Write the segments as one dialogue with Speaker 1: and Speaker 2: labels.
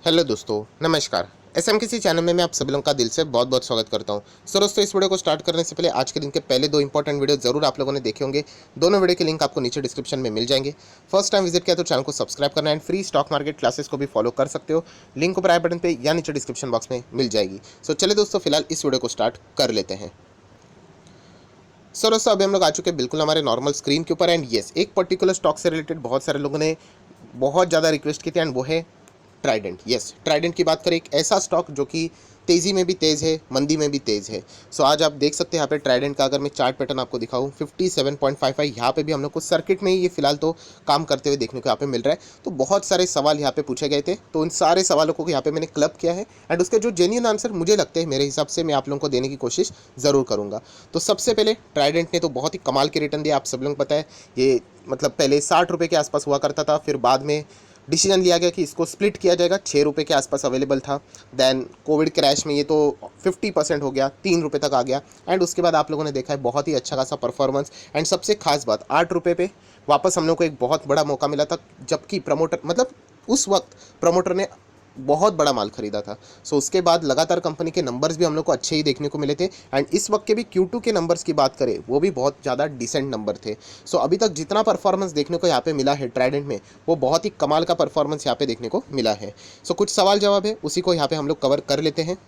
Speaker 1: Hello दोस्तों, नमस्कार। SMKC channel में मैं आप सभी लोगों का दिल से बहुत बहुत स्वागत करता हूं। सो दोस्तों, इस वीडियो को स्टार्ट करने से पहले आज के दिन के पहले दो इंपॉर्टेंट वीडियो जरूर आप लोगों ने देखे होंगे। दोनों वीडियो के लिंक आपको नीचे डिस्क्रिप्शन में मिल जाएंगे। फर्स्ट टाइम विजिट किया तो चैनल को सब्सक्राइब करना and free stock market classes को भी फॉलो कर सकते हो। लिंक ऊपर आई बटन पे या नीचे डिस्क्रिप्शन बॉक्स में मिल जाएगी। सो चलिए दोस्तों, फिलहाल इस वीडियो को स्टार्ट कर लेते हैं। सो दोस्तों, अभी हम लोग आ चुके हैं बिल्कुल हमारे नॉर्मल स्क्रीन के ऊपर एंड यस, एक पर्टिकुलर स्टॉक से रिलेटेड बहुत सारे लोगों ने बहुत ज़्यादा रिक्वेस्ट की थी एंड वो है ट्राइडेंट। यस, ट्राइडेंट की बात करें, एक ऐसा स्टॉक जो कि तेज़ी में भी तेज़ है, मंदी में भी तेज़ है। सो आज आप देख सकते हैं यहाँ पे ट्राइडेंट का अगर मैं चार्ट पैटर्न आपको दिखाऊं 57.55, यहाँ पे भी हम लोग को सर्किट में ही ये फिलहाल तो काम करते हुए देखने को यहाँ पे मिल रहा है। तो बहुत सारे सवाल यहाँ पे पूछे गए थे, तो उन सारे सवालों को यहाँ पे मैंने क्लब किया है एंड उसके जो जेन्युइन आंसर मुझे लगते हैं मेरे हिसाब से मैं आप लोगों को देने की कोशिश ज़रूर करूँगा। तो सबसे पहले ट्राइडेंट ने तो बहुत ही कमाल के रिटर्न दिया, आप सब लोगों को पता है। ये मतलब पहले 60 रुपये के आसपास हुआ करता था, फिर बाद में डिसीजन लिया गया कि इसको स्प्लिट किया जाएगा, 6 रुपये के आसपास अवेलेबल था। देन कोविड क्रैश में ये तो 50% हो गया, 3 रुपये तक आ गया एंड उसके बाद आप लोगों ने देखा है बहुत ही अच्छा खासा परफॉर्मेंस एंड सबसे खास बात 8 रुपये पे वापस हम लोग को एक बहुत बड़ा मौका मिला था, जबकि प्रमोटर मतलब उस वक्त प्रमोटर ने बहुत बड़ा माल खरीदा था। सो उसके बाद लगातार कंपनी के नंबर्स भी हम लोग को अच्छे ही देखने को मिले थे एंड इस वक्त के भी Q2 के नंबर्स की बात करें वो भी बहुत ज़्यादा डिसेंट नंबर थे। सो अभी तक जितना परफॉर्मेंस देखने को यहाँ पे मिला है ट्राइडेंट में, वो बहुत ही कमाल का परफॉर्मेंस यहाँ पे देखने को मिला है। सो कुछ सवाल जवाब है, उसी को यहाँ पे हम लोग कवर कर लेते हैं।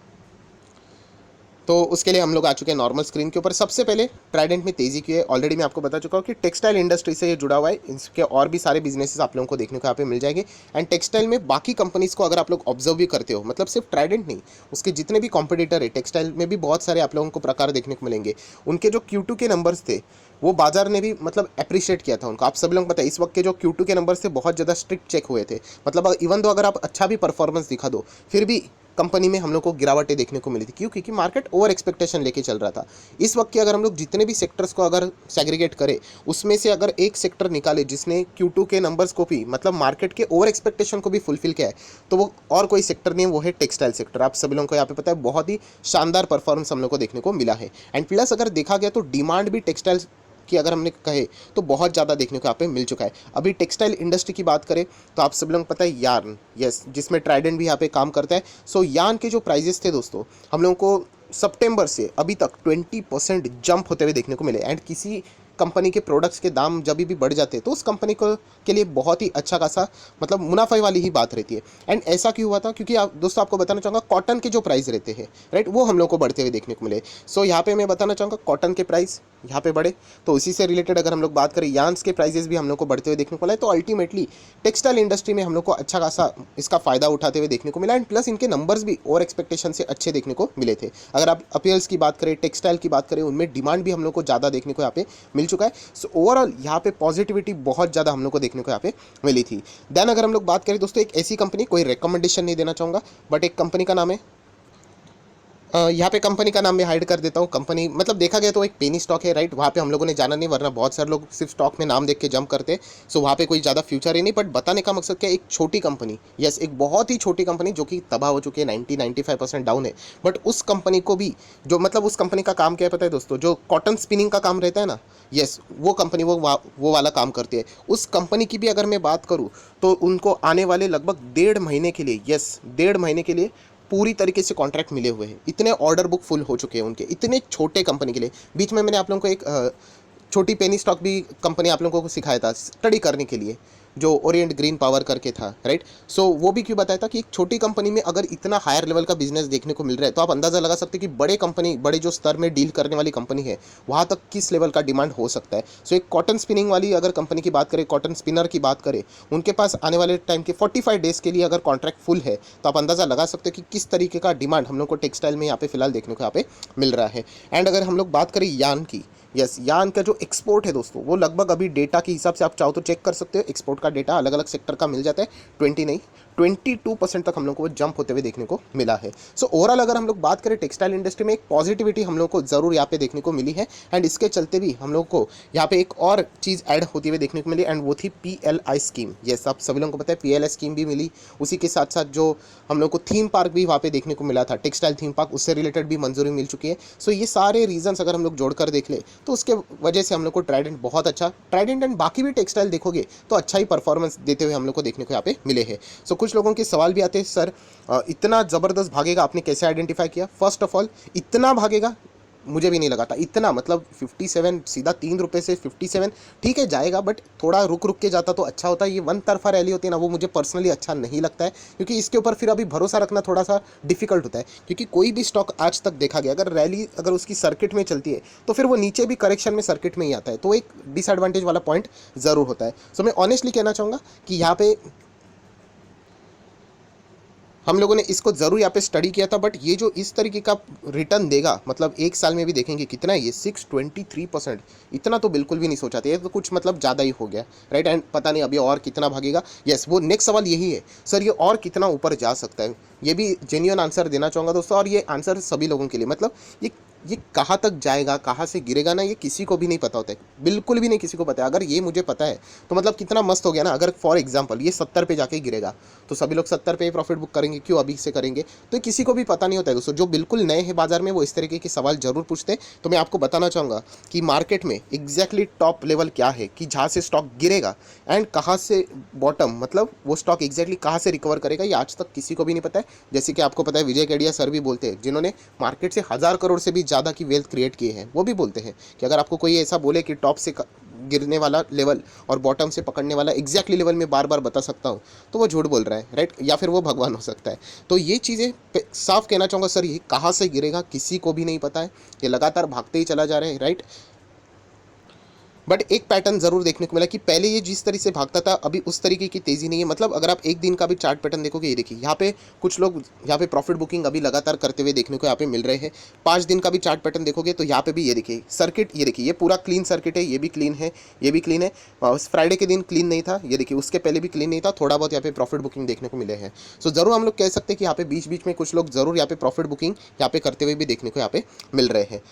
Speaker 1: तो उसके लिए हम लोग आ चुके हैं नॉर्मल स्क्रीन के ऊपर। सबसे पहले ट्राइडेंट में तेज़ी की है, ऑलरेडी मैं आपको बता चुका हूँ कि टेक्सटाइल इंडस्ट्री से ये जुड़ा हुआ है। इसके और भी सारे बिजनेसेस आप लोगों को देखने को यहाँ पे मिल जाएंगे एंड टेक्सटाइल में बाकी कंपनीज़ को अगर आप लोग ऑब्जर्व भी करते हो, मतलब सिर्फ ट्राइडेंट नहीं, उसके जितने भी कॉम्पिटिटर है टेक्सटाइल में भी बहुत सारे आप लोगों को प्रकार देखने को मिलेंगे। उनके जो Q2 के नंबर्स थे वो बाजार ने भी मतलब अप्रिशिएट किया था उनको। आप सब लोग पता है इस वक्त के जो Q2 के नंबर्स थे बहुत ज़्यादा स्ट्रिक्ट चेक हुए थे। मतलब इवन दो अगर आप अच्छा भी परफॉर्मेंस दिखा दो, फिर भी कंपनी में हम लोग को गिरावटें देखने को मिली थी। क्यों? क्योंकि मार्केट ओवर एक्सपेक्टेशन लेके चल रहा था। इस वक्त के अगर हम लोग जितने भी सेक्टर्स को अगर सेग्रीगेट करें, उसमें से अगर एक सेक्टर निकाले जिसने Q2 के नंबर्स को भी मतलब मार्केट के ओवर एक्सपेक्टेशन को भी फुलफिल किया है, तो वो और कोई सेक्टर नहीं है, वो है टेक्सटाइल सेक्टर। आप सभी लोगों को यहाँ पे पता है बहुत ही शानदार परफॉर्मेंस हम लोग को देखने को मिला है एंड प्लस अगर देखा गया तो डिमांड भी टेक्सटाइल कि अगर हमने कहे तो बहुत ज़्यादा देखने को यहाँ पे मिल चुका है। अभी टेक्सटाइल इंडस्ट्री की बात करें तो आप सब लोगों को पता है यार्न, यस, जिसमें ट्राइडेंट भी यहाँ पे काम करता है। सो यार्न के जो प्राइजेस थे दोस्तों, हम लोगों को सितंबर से अभी तक 20% जंप होते हुए देखने को मिले एंड किसी कंपनी के प्रोडक्ट्स के दाम जब भी बढ़ जाते हैं तो उस कंपनी को के लिए बहुत ही अच्छा खासा मतलब मुनाफा वाली ही बात रहती है। एंड ऐसा क्यों हुआ था? क्योंकि आप दोस्तों आपको बताना चाहूँगा कॉटन के जो प्राइस रहते हैं, राइट, वो हम लोग को बढ़ते हुए देखने को मिले। सो यहाँ पे मैं बताना चाहूँगा कॉटन के प्राइस यहाँ पे बढ़े, तो उसी से रिलेटेड अगर हम लोग बात करें यार्न्स के प्राइजेस भी हम लोग को बढ़ते हुए देखने को मिला है। तो अल्टीमेटली टेक्सटाइल इंडस्ट्री में हम लोग को अच्छा खासा इसका फायदा उठाते हुए देखने को मिला एंड प्लस इनके नंबर्स भी और एक्सपेक्टेशन से अच्छे देखने को मिले थे। अगर आप अपीयर्स की बात करें, टेक्सटाइल की बात करें, उनमें डिमांड भी हम लोग को ज़्यादा देखने को यहाँ पे मिल चुका है। सो ओवरऑल यहाँ पे पॉजिटिविटी बहुत ज़्यादा हम लोग को देखने को यहाँ पे मिली थी। देन अगर हम लोग बात करें दोस्तों, एक ऐसी कंपनी, कोई रिकमेंडेशन नहीं देना चाहूँगा, बट एक कंपनी का नाम है, यहाँ पे कंपनी का नाम मैं हाइड कर देता हूँ। कंपनी मतलब देखा गया तो एक पेनी स्टॉक है, राइट, वहाँ पे हम लोगों ने जाना नहीं, वरना बहुत सारे लोग सिर्फ स्टॉक में नाम देख के जंप करते हैं। सो वहाँ पे कोई ज़्यादा फ्यूचर ही नहीं, बट बताने का मकसद क्या है, एक छोटी कंपनी, यस, एक बहुत ही छोटी कंपनी जो कि तबाह हो चुकी है, 90-95% डाउन है, बट उस कंपनी को भी जो मतलब उस कंपनी का काम क्या है पता है दोस्तों, जो कॉटन स्पिनिंग का काम रहता है ना, यस, वो कंपनी वो वाला काम करती है। उस कंपनी की भी अगर मैं बात करूँ तो उनको आने वाले लगभग 1.5 महीने के लिए, यस, 1.5 महीने के लिए पूरी तरीके से कॉन्ट्रैक्ट मिले हुए हैं। इतने ऑर्डर बुक फुल हो चुके हैं उनके, इतने छोटे कंपनी के लिए। बीच में मैंने आप लोगों को एक छोटी पेनी स्टॉक भी कंपनी आप लोगों को सिखाया था स्टडी करने के लिए, जो ओरिएंट ग्रीन पावर करके था, राइट। सो वो भी क्यों बताया था कि एक छोटी कंपनी में अगर इतना हायर लेवल का बिजनेस देखने को मिल रहा है, तो आप अंदाज़ा लगा सकते हैं कि बड़े कंपनी, बड़े जो स्तर में डील करने वाली कंपनी है, वहाँ तक किस लेवल का डिमांड हो सकता है। सो एक कॉटन स्पिनिंग वाली अगर कंपनी की बात करें, कॉटन स्पिनर की बात करें, उनके पास आने वाले टाइम के 45 डेज़ के लिए अगर कॉन्ट्रैक्ट फुल है, तो आप अंदाज़ा लगा सकते हो कि किस तरीके का डिमांड हम लोग को टेक्सटाइल में यहाँ पे फिलहाल देखने को यहाँ पे मिल रहा है। एंड अगर हम लोग बात करें यान की, यस, यान का जो एक्सपोर्ट है दोस्तों, वो लगभग अभी डेटा के हिसाब से आप चाहो तो चेक कर सकते हो, एक्सपोर्ट का डेटा अलग अलग सेक्टर का मिल जाता है, 20 नहीं 22% तक हम लोग को जंप होते हुए देखने को मिला है। सो ओवरऑल अगर हम लोग बात करें टेक्सटाइल इंडस्ट्री में एक पॉजिटिविटी हम लोग को ज़रूर यहाँ पे देखने को मिली है एंड इसके चलते भी हम लोग को यहाँ पे एक और चीज़ ऐड होती हुई देखने को मिली एंड वो थी PLI स्कीम। यस, आप सभी लोगों को पता है PLI स्कीम भी मिली। उसी के साथ साथ जो हम लोग को थीम पार्क भी वहाँ पे देखने को मिला था, टेक्सटाइल थीम पार्क, उससे रिलेटेड भी मंजूरी मिल चुकी है। सो ये सारे रीजंस अगर हम लोग जोड़कर देख ले तो उसके वजह से हम लोग को ट्राइडेंट बहुत अच्छा, ट्राइडेंट एंड बाकी भी टेक्सटाइल देखोगे तो अच्छा ही परफॉर्मेंस देते हुए हम लोग को देखने को यहाँ पे मिले हैं। सो कुछ लोगों के सवाल भी आते हैं, सर इतना ज़बरदस्त भागेगा, आपने कैसे आइडेंटिफाई किया? फर्स्ट ऑफ ऑल, इतना भागेगा मुझे भी नहीं लगा था, इतना मतलब 57 सीधा 3 रुपये से 57, ठीक है जाएगा, बट थोड़ा रुक रुक के जाता तो अच्छा होता है। ये वन तरफा रैली होती है ना, वो मुझे पर्सनली अच्छा नहीं लगता है, क्योंकि इसके ऊपर फिर अभी भरोसा रखना थोड़ा सा डिफिकल्ट होता है। क्योंकि कोई भी स्टॉक आज तक देखा गया, अगर रैली अगर उसकी सर्किट में चलती है तो फिर वो नीचे भी करेक्शन में सर्किट में ही आता है, तो एक डिसएडवांटेज वाला पॉइंट ज़रूर होता है। सो मैं ऑनेस्टली कहना चाहूँगा कि यहाँ पे हम लोगों ने इसको ज़रूर यहाँ पे स्टडी किया था, बट ये जो इस तरीके का रिटर्न देगा, मतलब एक साल में भी देखेंगे कितना है ये, 623%, इतना तो बिल्कुल भी नहीं सोचा था, ये तो कुछ मतलब ज़्यादा ही हो गया, राइट। एंड पता नहीं अभी और कितना भागेगा। यस, वो नेक्स्ट सवाल यही है, सर ये और कितना ऊपर जा सकता है? ये भी जेन्युइन आंसर देना चाहूँगा दोस्तों, और ये आंसर सभी लोगों के लिए, मतलब ये कहाँ तक जाएगा, कहाँ से गिरेगा ना, ये किसी को भी नहीं पता होता है, बिल्कुल भी नहीं किसी को पता है। अगर ये मुझे पता है तो मतलब कितना मस्त हो गया ना। अगर फॉर एग्जांपल ये 70 पे जाके गिरेगा तो सभी लोग 70 पे प्रॉफिट बुक करेंगे, क्यों अभी से करेंगे? तो किसी को भी पता नहीं होता है दोस्तों। जो बिल्कुल नए हैं बाजार में वो इस तरीके के सवाल जरूर पूछते हैं। तो मैं आपको बताना चाहूँगा कि मार्केट में एग्जैक्टली टॉप लेवल क्या है, कि जहाँ से स्टॉक गिरेगा एंड कहाँ से बॉटम, मतलब वो स्टॉक एग्जैक्टली कहाँ से रिकवर करेगा, ये आज तक किसी को भी नहीं पता है। जैसे कि आपको पता है विजय केडिया सर भी बोलते हैं, जिन्होंने मार्केट से 1000 करोड़ से भी ज़्यादा की वेल्थ क्रिएट किए हैं, वो भी बोलते हैं कि अगर आपको कोई ऐसा बोले कि टॉप से गिरने वाला लेवल और बॉटम से पकड़ने वाला एग्जैक्टली लेवल में बार बार बता सकता हूँ, तो वो झूठ बोल रहा है, राइट, या फिर वो भगवान हो सकता है। तो ये चीज़ें साफ कहना चाहूँगा, सर ये कहाँ से गिरेगा किसी को भी नहीं पता है, ये लगातार भागते ही चला जा रहा है, राइट। बट एक पैटर्न जरूर देखने को मिला कि पहले ये जिस तरीके से भागता था अभी उस तरीके की तेज़ी नहीं है। मतलब अगर आप एक दिन का भी चार्ट पैटर्न देखोगे, ये देखिए यहाँ पे कुछ लोग यहाँ पे प्रॉफिट बुकिंग अभी लगातार करते हुए देखने को यहाँ पे मिल रहे हैं। 5 दिन का भी चार्ट पैटर्न देखोगे तो यहाँ पे भी ये देखिए सर्किट, ये देखिए ये पूरा क्लीन सर्किट है, ये भी क्लीन है, ये भी क्लीन है। फ्राइडे के दिन क्लीन नहीं था, ये देखिए उसके पहले भी क्लीन नहीं था, थोड़ा बहुत यहाँ पे प्रॉफिट बुकिंग देखने को मिले हैं। सो जरूर हम लोग कह सकते हैं कि यहाँ पे बीच बीच में कुछ लोग जरूर यहाँ पे प्रॉफिट बुकिंग यहाँ पे करते हुए भी देखने को यहाँ पे मिल रहे हैं।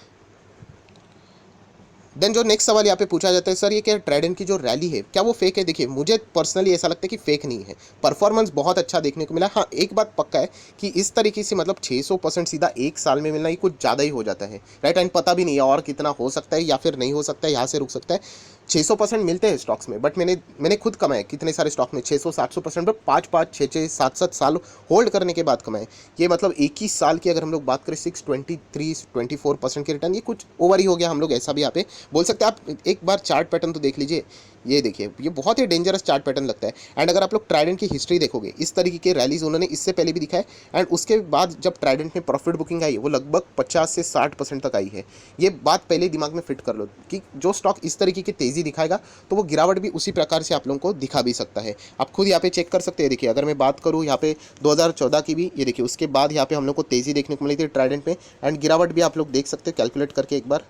Speaker 1: देन जो नेक्स्ट सवाल यहाँ पे पूछा जाता है, सर ये क्या ट्राइडेंट की जो रैली है क्या वो फेक है? देखिए मुझे पर्सनली ऐसा लगता है कि फेक नहीं है, परफॉर्मेंस बहुत अच्छा देखने को मिला। हाँ एक बात पक्का है कि इस तरीके से मतलब 600% सीधा एक साल में मिलना ये कुछ ज़्यादा ही हो जाता है, राइट। एंड पता भी नहीं है और कितना हो सकता है या फिर नहीं हो सकता है, यहाँ से रुक सकता है। 600% मिलते हैं स्टॉक्स में, बट मैंने खुद कमाए कितने सारे स्टॉक में 600-700%, पर 5-5 6-6 7-7 साल होल्ड करने के बाद कमाए। ये मतलब एक ही साल की अगर हम लोग बात करें 623-24% की रिटर्न, ये कुछ ओवर ही हो गया, हम लोग ऐसा भी यहाँ पे बोल सकते हैं। आप एक बार चार्ट पैटर्न तो देख लीजिए, ये देखिए ये बहुत ही डेंजरस चार्ट पैटर्न लगता है। एंड अगर आप लोग ट्राइडेंट की हिस्ट्री देखोगे, इस तरीके के रैलीज उन्होंने इससे पहले भी दिखाए, एंड उसके बाद जब ट्राइडेंट में प्रॉफिट बुकिंग आई वो लगभग 50 से 60% तक आई है। ये बात पहले दिमाग में फिट कर लो कि जो स्टॉक इस तरीके की तेज़ी दिखाएगा तो वो गिरावट भी उसी प्रकार से आप लोगों को दिखा भी सकता है। आप खुद यहाँ पे चेक कर सकते हैं। देखिए अगर मैं बात करूँ यहाँ पे 2014 की भी, ये देखिए उसके बाद यहाँ पे हम लोग को तेज़ी देखने को मिली थी ट्राइडेंट में, एंड गिरावट भी आप लोग देख सकते हैं कैलकुलेट करके एक बार।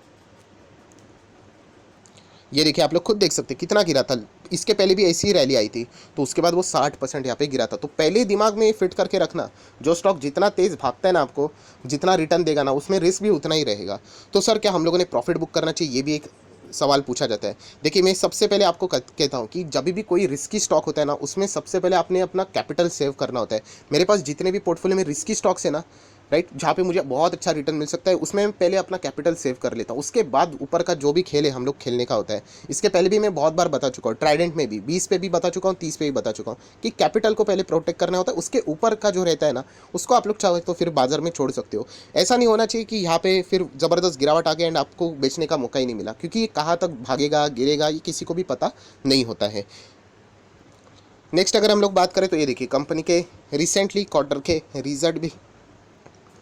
Speaker 1: ये देखिए आप लोग खुद देख सकते हैं कितना गिरा था। इसके पहले भी ऐसी ही रैली आई थी, तो उसके बाद वो 60% यहाँ पे गिरा था। तो पहले दिमाग में फिट करके रखना, जो स्टॉक जितना तेज़ भागता है ना, आपको जितना रिटर्न देगा ना, उसमें रिस्क भी उतना ही रहेगा। तो सर क्या हम लोगों ने प्रॉफिट बुक करना चाहिए, ये भी एक सवाल पूछा जाता है। देखिए मैं सबसे पहले आपको कहता हूँ कि जब भी कोई रिस्की स्टॉक होता है ना, उसमें सबसे पहले आपने अपना कैपिटल सेव करना होता है। मेरे पास जितने भी पोर्टफोलियो में रिस्की स्टॉक्स है ना, राइट, जहाँ पे मुझे बहुत अच्छा रिटर्न मिल सकता है, उसमें मैं पहले अपना कैपिटल सेव कर लेता हूँ। उसके बाद ऊपर का जो भी खेल है हम लोग खेलने का होता है। इसके पहले भी मैं बहुत बार बता चुका हूँ, ट्राइडेंट में भी 20 पे भी बता चुका हूँ, 30 पे भी बता चुका हूँ कि कैपिटल को पहले प्रोटेक्ट करना होता है। उसके ऊपर का जो रहता है ना, उसको आप लोग चाहे तो फिर बाजार में छोड़ सकते हो। ऐसा नहीं होना चाहिए कि यहाँ पे फिर ज़बरदस्त गिरावट आ गया एंड आपको बेचने का मौका ही नहीं मिला, क्योंकि ये कहाँ तक भागेगा गिरेगा ये किसी को भी पता नहीं होता है। नेक्स्ट अगर हम लोग बात करें तो ये देखिए कंपनी के रिसेंटली क्वार्टर के रिजल्ट भी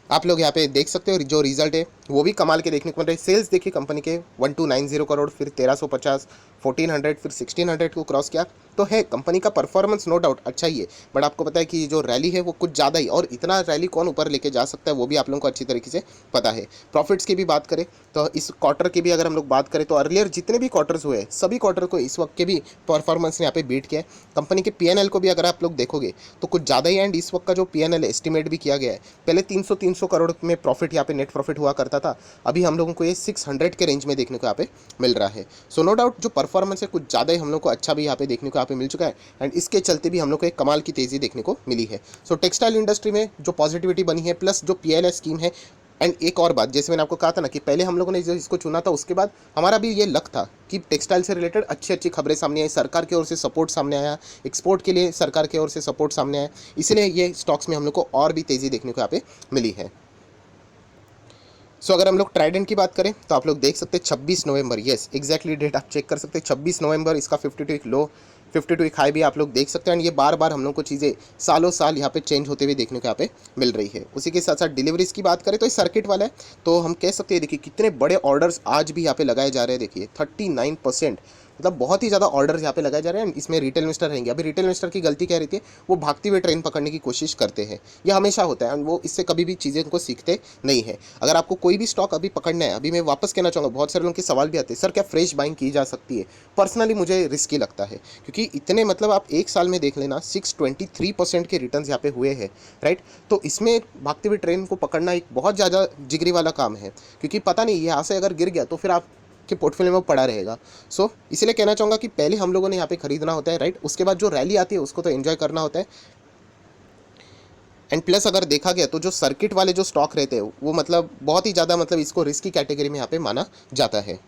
Speaker 1: आप लोग यहाँ पे देख सकते हो। जो रिजल्ट है वो भी कमाल के देखने को मिल रहे हैं। सेल्स देखिए कंपनी के 1290 करोड़, फिर 1350, 1400, फिर 1600 को क्रॉस किया। तो है कंपनी का परफॉर्मेंस नो डाउट अच्छा ही है, बट आपको पता है कि जो रैली है वो कुछ ज़्यादा ही, और इतना रैली कौन ऊपर लेके जा सकता है वो भी आप लोगों को अच्छी तरीके से पता है। प्रॉफिट्स की भी बात करें तो इस क्वार्टर की भी अगर हम लोग बात करें तो अर्लियर जितने भी क्वार्टर्स हुए सभी क्वार्टर को इस वक्त के भी परफॉर्मेंस ने यहाँ पे बीट किया है। कंपनी के PNL को भी अगर आप लोग देखोगे तो कुछ ज़्यादा ही, एंड इस वक्त का जो PNL एस्टिमेट भी किया गया है, पहले 300 करोड़ में प्रॉफिट यहाँ पे नेट प्रॉफिट हुआ करता था, अभी हम लोगों को ये 600 के रेंज में देखने को यहाँ पे मिल रहा है। सो नो डाउट जो परफॉर्मेंस है कुछ ज़्यादा ही हम लोग को अच्छा भी यहाँ पे देखने को यहाँ पे मिल चुका है, एंड इसके चलते भी हम लोग को एक कमाल की तेज़ी देखने को मिली है। सो टेक्सटाइल इंडस्ट्री में जो पॉजिटिविटी बनी है, प्लस जो PLI स्कीम है, एंड एक और बात, जैसे मैंने आपको कहा था ना कि पहले हम लोगों ने जो इसको चुना था उसके बाद हमारा भी ये लक था कि टेक्सटाइल से रिलेटेड अच्छी अच्छी खबरें सामने आई, सरकार की ओर से सपोर्ट सामने आया, एक्सपोर्ट के लिए सरकार की ओर से सपोर्ट सामने आया, इसीलिए ये स्टॉक्स में हम लोग को और भी तेज़ी देखने को यहाँ पे मिली है। अगर हम लोग ट्राइडेंट की बात करें तो आप लोग देख सकते हैं 26 नवंबर, यस एग्जैक्टली डेट आप चेक कर सकते हैं, 26 नवंबर इसका 52 वीक लो, 52 वीक हाई भी आप लोग देख सकते हैं। एंड ये बार बार हम लोग को चीज़ें सालों साल यहाँ पे चेंज होते हुए देखने को यहाँ पे मिल रही है। उसी के साथ साथ डिलीवरीज की बात करें तो ये सर्किट वाला है, तो हम कह सकते हैं देखिए कितने बड़े ऑर्डर्स आज भी यहाँ पे लगाए जा रहे हैं। देखिए 39%, मतलब बहुत ही ज़्यादा ऑर्डर्स यहाँ पे लगाए जा रहे हैं। इसमें रिटेल इन्वेस्टर रहेंगे। अभी रिटेल इन्वेस्टर की गलती क्या रहती है, वो भागती हुई ट्रेन पकड़ने की कोशिश करते हैं, यह हमेशा होता है, वो इससे कभी भी चीज़ें को सीखते नहीं है। अगर आपको कोई भी स्टॉक अभी पकड़ना है, अभी मैं वापस कहना चाहूँगा, बहुत सारे लोगों के सवाल भी आते हैं, सर क्या फ्रेश बाइंग की जा सकती है? पर्सनली मुझे रिस्की लगता है, क्योंकि इतने मतलब आप एक साल में देख लेना 623% के रिटर्न यहाँ पे हुए हैं, राइट। तो इसमें भागती हुई ट्रेन को पकड़ना एक बहुत ज़्यादा जिगरी वाला काम है, क्योंकि पता नहीं यहाँ से अगर गिर गया तो फिर आप के पोर्टफोलियो में पड़ा रहेगा। इसलिए कहना चाहूँगा कि पहले हम लोगों ने यहाँ पे खरीदना होता है, राइट। उसके बाद जो रैली आती है उसको तो एंजॉय करना होता है। एंड प्लस अगर देखा गया तो जो सर्किट वाले जो स्टॉक रहते हैं वो मतलब बहुत ही ज़्यादा मतलब इसको रिस्की कैटेगरी में यहाँ पे माना जाता है।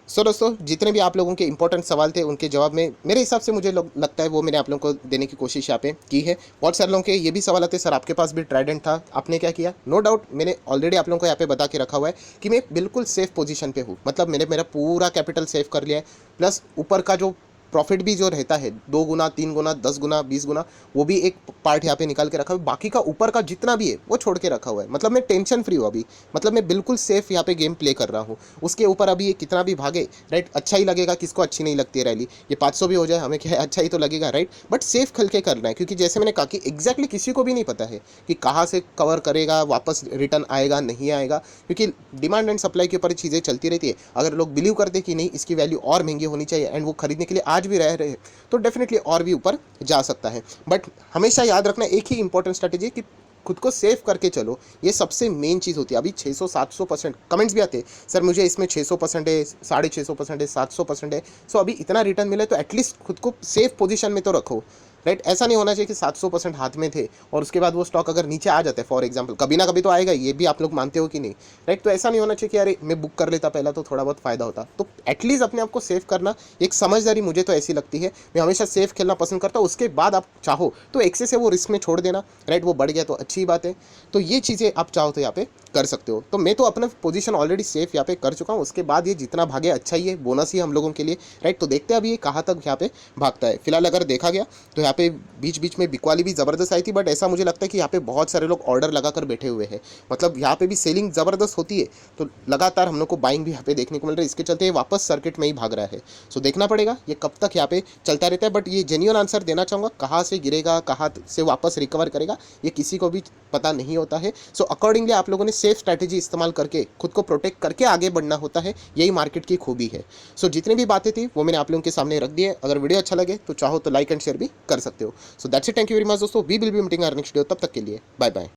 Speaker 1: दोस्तों जितने भी आप लोगों के इंपॉर्टेंट सवाल थे उनके जवाब में मेरे हिसाब से मुझे लगता है वो मैंने आप लोगों को देने की कोशिश यहाँ पे की है। बहुत सारे लोगों के ये भी सवाल आते हैं, सर आपके पास भी ट्राइडेंट था, आपने क्या किया? नो डाउट मैंने ऑलरेडी आप लोगों को यहाँ पे बता के रखा हुआ है कि मैं बिल्कुल सेफ पोजीशन पे हूँ, मतलब मैंने मेरा पूरा कैपिटल सेव कर लिया है, प्लस ऊपर का जो प्रॉफिट भी जो रहता है 2 गुना 3 गुना 10 गुना 20 गुना, वो भी एक पार्ट यहाँ पे निकाल के रखा हुआ है। बाकी का ऊपर का जितना भी है वो छोड़ के रखा हुआ है, मतलब मैं टेंशन फ्री हूँ अभी, मतलब मैं बिल्कुल सेफ यहाँ पे गेम प्ले कर रहा हूँ। उसके ऊपर अभी ये कितना भी भागे, राइट, अच्छा ही लगेगा, किसको अच्छी नहीं लगती है रैली, ये 500 भी हो जाए हमें क्या है, अच्छा ही तो लगेगा, राइट। बट सेफ खेल के करना है, क्योंकि जैसे मैंने कहा कि एग्जैक्टली किसी को भी नहीं पता है कि कहाँ से कवर करेगा, वापस रिटर्न आएगा नहीं आएगा, क्योंकि डिमांड एंड सप्लाई के ऊपर चीज़ें चलती रहती है। अगर लोग बिलीव करते कि नहीं इसकी वैल्यू और महंगी होनी चाहिए एंड वो खरीदने के लिए आज भी रह रहे हैं, तो डेफिनेटली और भी ऊपर जा सकता है। बट हमेशा याद रखना एक ही इंपॉर्टेंट स्ट्रैटेजी है कि खुद को सेव करके चलो, ये सबसे मेन चीज़ होती है। अभी 600-700% कमेंट्स भी आते हैं, सर मुझे इसमें 600% है, 650% है, 700% है, अभी इतना रिटर्न मिले तो एटलीस्ट खुद को सेफ पोजीशन में तो रखो, राइट। ऐसा नहीं होना चाहिए कि 700% हाथ में थे और उसके बाद वो स्टॉक अगर नीचे आ जाता है, फॉर एग्जांपल कभी ना कभी तो आएगा, ये भी आप लोग मानते हो कि नहीं, राइट। तो ऐसा नहीं होना चाहिए कि अरे मैं बुक कर लेता पहला तो थोड़ा बहुत फ़ायदा होता। तो एटलीस्ट अपने आप को सेव करना एक समझदारी मुझे तो ऐसी लगती है। मैं हमेशा सेफ खेलना पसंद करता हूँ, उसके बाद आप चाहो तो एक्सेस है वो रिस्क में छोड़ देना, राइट, वो बढ़ गया तो अच्छी बात है। तो ये चीज़ें आप चाहो तो यहाँ पे कर सकते हो। तो मैं तो अपना पोजीशन ऑलरेडी सेफ यहाँ पे कर चुका हूँ, उसके बाद ये जितना भागे अच्छा ही है, बोनस ही हम लोगों के लिए, राइट। तो देखते हैं अभी ये कहाँ तक यहाँ पे भागता है। फिलहाल अगर देखा गया तो यहाँ पे बीच बीच में बिकवाली भी ज़बरदस्त आई थी, बट ऐसा मुझे लगता है कि यहाँ पे बहुत सारे लोग ऑर्डर लगाकर बैठे हुए हैं, मतलब यहाँ पे भी सेलिंग ज़बरदस्त होती है, तो लगातार हम लोग को बाइंग भी यहाँ पे देखने को मिल रहा है। इसके चलते ये वापस सर्किट में ही भाग रहा है। देखना पड़ेगा ये कब तक यहाँ पे चलता रहता है। बट ये जेन्युइन आंसर देना चाहूँगा, कहाँ से गिरेगा, कहाँ से वापस रिकवर करेगा, ये किसी को भी पता नहीं होता है। अकॉर्डिंगली आप लोगों ने सेफ स्ट्रैटेजी इस्तेमाल करके खुद को प्रोटेक्ट करके आगे बढ़ना होता है, यही मार्केट की खूबी है। जितनी भी बातें थी वो मैंने आप लोगों के सामने रख दी है। अगर वीडियो अच्छा लगे तो चाहो तो लाइक एंड शेयर भी कर सकते हो। That's it, thank you very much दोस्तों, we will be meeting our next video. तब तक के लिए बाय बाय।